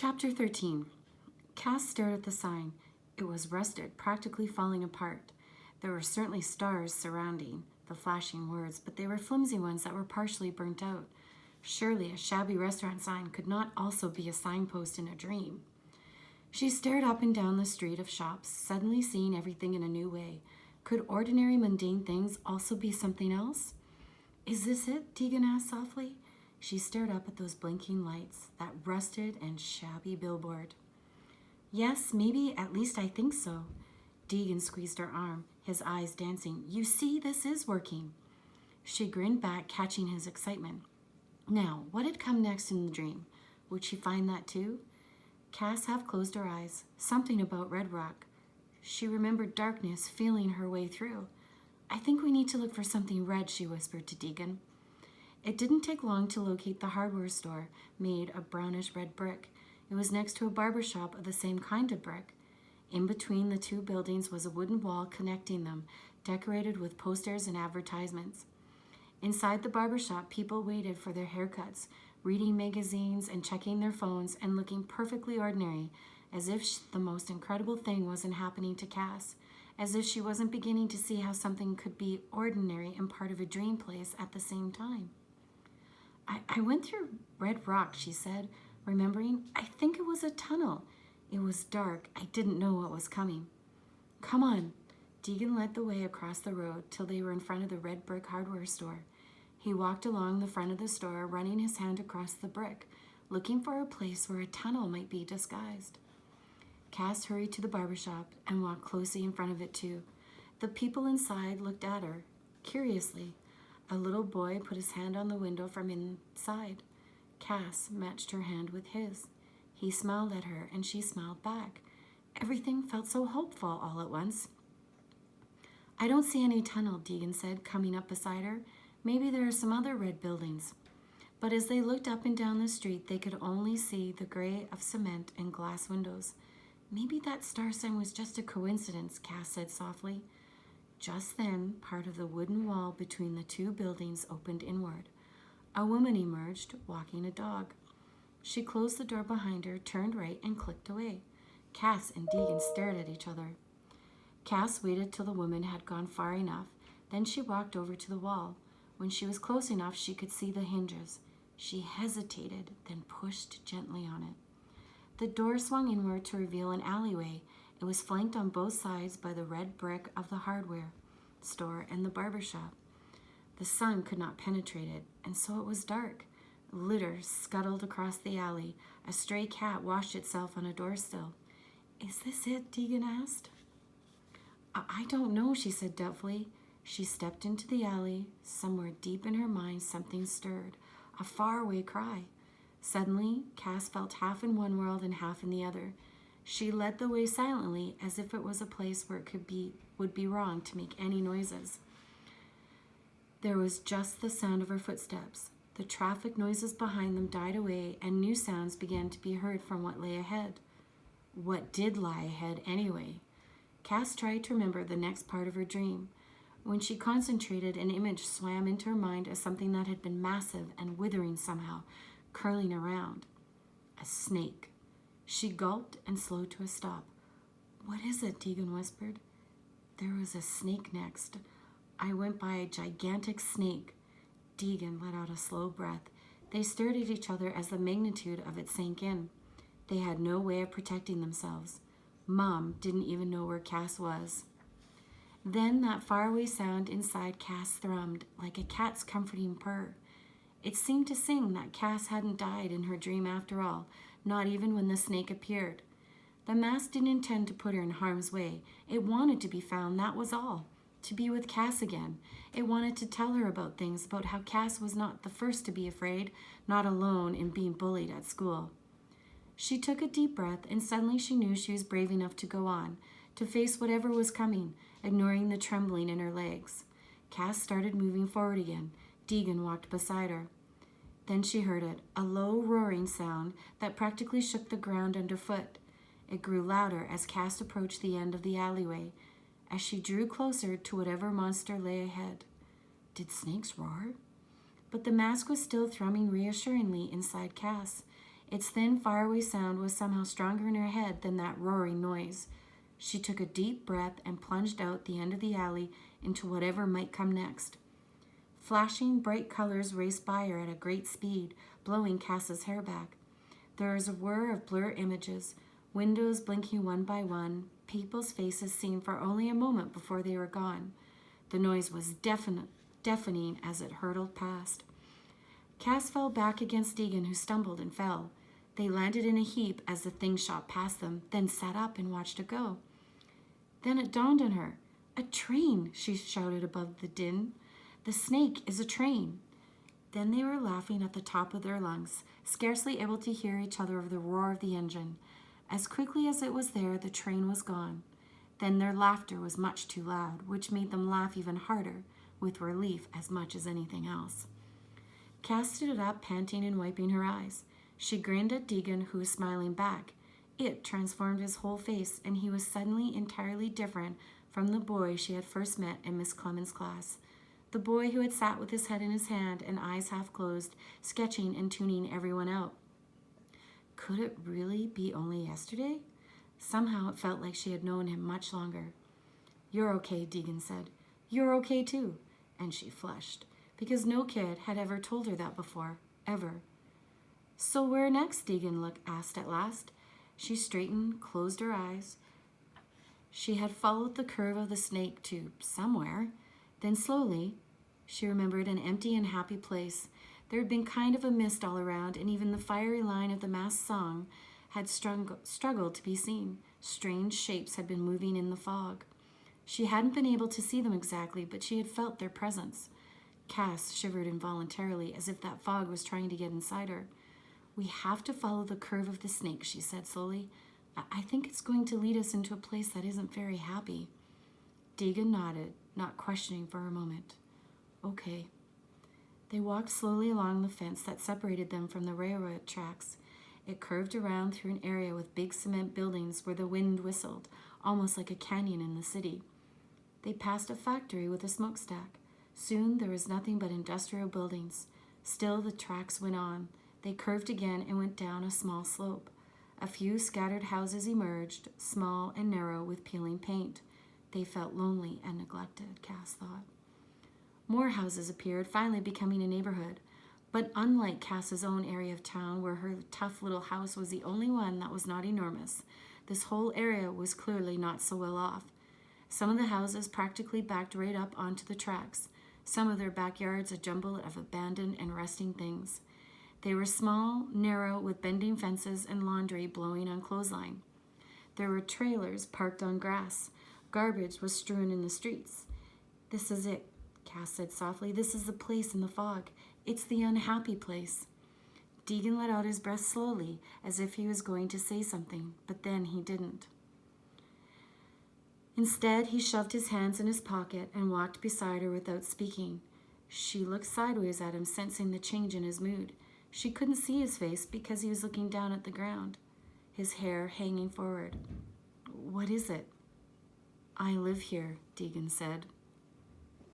Chapter 13. Cass stared at the sign. It was rusted, practically falling apart. There were certainly stars surrounding the flashing words, but they were flimsy ones that were partially burnt out. Surely a shabby restaurant sign could not also be a signpost in a dream. She stared up and down the street of shops, suddenly seeing everything in a new way. Could ordinary mundane things also be something else? Is this it? Deegan asked softly. She stared up at those blinking lights, that rusted and shabby billboard. Yes, maybe, at least I think so. Deegan squeezed her arm, his eyes dancing. You see, this is working. She grinned back, catching his excitement. Now, what had come next in the dream? Would she find that too? Cass half closed her eyes. Something about Red Rock. She remembered darkness feeling her way through. I think we need to look for something red, she whispered to Deegan. It didn't take long to locate the hardware store, made of brownish red brick. It was next to a barber shop of the same kind of brick. In between the two buildings was a wooden wall connecting them, decorated with posters and advertisements. Inside the barber shop, people waited for their haircuts, reading magazines and checking their phones and looking perfectly ordinary, as if the most incredible thing wasn't happening to Cass, as if she wasn't beginning to see how something could be ordinary and part of a dream place at the same time. I went through Red Rock, she said, remembering. I think it was a tunnel. It was dark. I didn't know what was coming. Come on. Deegan led the way across the road till they were in front of the red brick hardware store. He walked along the front of the store, running his hand across the brick, looking for a place where a tunnel might be disguised. Cass hurried to the barber shop and walked closely in front of it too. The people inside looked at her, curiously. A little boy put his hand on the window from inside. Cass matched her hand with his. He smiled at her, and she smiled back. Everything felt so hopeful all at once. I don't see any tunnel, Deegan said, coming up beside her. Maybe there are some other red buildings. But as they looked up and down the street, they could only see the gray of cement and glass windows. Maybe that star sign was just a coincidence, Cass said softly. Just then, part of the wooden wall between the two buildings opened inward. A woman emerged, walking a dog. She closed the door behind her, turned right, and clicked away. Cass and Deegan stared at each other. Cass waited till the woman had gone far enough. Then she walked over to the wall. When she was close enough, she could see the hinges. She hesitated, then pushed gently on it. The door swung inward to reveal an alleyway. It was flanked on both sides by the red brick of the hardware store and the barber shop. The sun could not penetrate it, and so it was dark. Litter scuttled across the alley. A stray cat washed itself on a doorsill. Is this it? Deegan asked. I don't know, she said doubtfully. She stepped into the alley. Somewhere deep in her mind, something stirred. A faraway cry. Suddenly, Cass felt half in one world and half in the other. She led the way silently, as if it was a place where it would be wrong to make any noises. There was just the sound of her footsteps. The traffic noises behind them died away, and new sounds began to be heard from what lay ahead. What did lie ahead, anyway? Cass tried to remember the next part of her dream. When she concentrated, an image swam into her mind as something that had been massive and withering somehow, curling around. A snake. She gulped and slowed to a stop. What is it? Deegan whispered. There was a snake next. I went by a gigantic snake. Deegan let out a slow breath. They stared at each other as the magnitude of it sank in. They had no way of protecting themselves. Mom didn't even know where Cass was. Then that faraway sound inside Cass thrummed like a cat's comforting purr. It seemed to sing that Cass hadn't died in her dream after all, not even when the snake appeared. The mask didn't intend to put her in harm's way. It wanted to be found, that was all. To be with Cass again. It wanted to tell her about things, about how Cass was not the first to be afraid, not alone in being bullied at school. She took a deep breath, and suddenly she knew she was brave enough to go on, to face whatever was coming, ignoring the trembling in her legs. Cass started moving forward again. Deegan walked beside her. Then she heard it, a low roaring sound that practically shook the ground underfoot. It grew louder as Cass approached the end of the alleyway, as she drew closer to whatever monster lay ahead. Did snakes roar? But the mask was still thrumming reassuringly inside Cass. Its thin, faraway sound was somehow stronger in her head than that roaring noise. She took a deep breath and plunged out the end of the alley into whatever might come next. Flashing bright colors raced by her at a great speed, blowing Cass's hair back. There was a whir of blur images, windows blinking one by one, people's faces seen for only a moment before they were gone. The noise was deafening as it hurtled past. Cass fell back against Deegan, who stumbled and fell. They landed in a heap as the thing shot past them, then sat up and watched it go. Then it dawned on her. "A train," she shouted above the din. "The snake is a train." Then they were laughing at the top of their lungs, scarcely able to hear each other over the roar of the engine. As quickly as it was there, the train was gone. Then their laughter was much too loud, which made them laugh even harder, with relief as much as anything else. Cass stood up, panting and wiping her eyes. She grinned at Deegan, who was smiling back. It transformed his whole face, and he was suddenly entirely different from the boy she had first met in Miss Clemens' class. The boy who had sat with his head in his hand and eyes half closed, sketching and tuning everyone out. Could it really be only yesterday? Somehow it felt like she had known him much longer. "You're okay," Deegan said. "You're okay too." And she flushed, because no kid had ever told her that before, ever. "So where next?" Deegan asked at last. She straightened, closed her eyes. She had followed the curve of the snake to somewhere. Then slowly, she remembered an empty and happy place. There had been kind of a mist all around, and even the fiery line of the masked song had struggled to be seen. Strange shapes had been moving in the fog. She hadn't been able to see them exactly, but she had felt their presence. Cass shivered involuntarily, as if that fog was trying to get inside her. "We have to follow the curve of the snake," she said slowly. I think it's going to lead us into a place that isn't very happy." Deegan nodded, not questioning for a moment. "Okay." They walked slowly along the fence that separated them from the railroad tracks. It curved around through an area with big cement buildings where the wind whistled, almost like a canyon in the city. They passed a factory with a smokestack. Soon there was nothing but industrial buildings. Still the tracks went on. They curved again and went down a small slope. A few scattered houses emerged, small and narrow with peeling paint. They felt lonely and neglected, Cass thought. More houses appeared, finally becoming a neighborhood. But unlike Cass's own area of town, where her tough little house was the only one that was not enormous, this whole area was clearly not so well off. Some of the houses practically backed right up onto the tracks, some of their backyards a jumble of abandoned and rusting things. They were small, narrow, with bending fences and laundry blowing on clothesline. There were trailers parked on grass. Garbage was strewn in the streets. "This is it," Cass said softly. "This is the place in the fog. It's the unhappy place." Deegan let out his breath slowly, as if he was going to say something, but then he didn't. Instead, he shoved his hands in his pocket and walked beside her without speaking. She looked sideways at him, sensing the change in his mood. She couldn't see his face because he was looking down at the ground, his hair hanging forward. "What is it?" "I live here," Deegan said.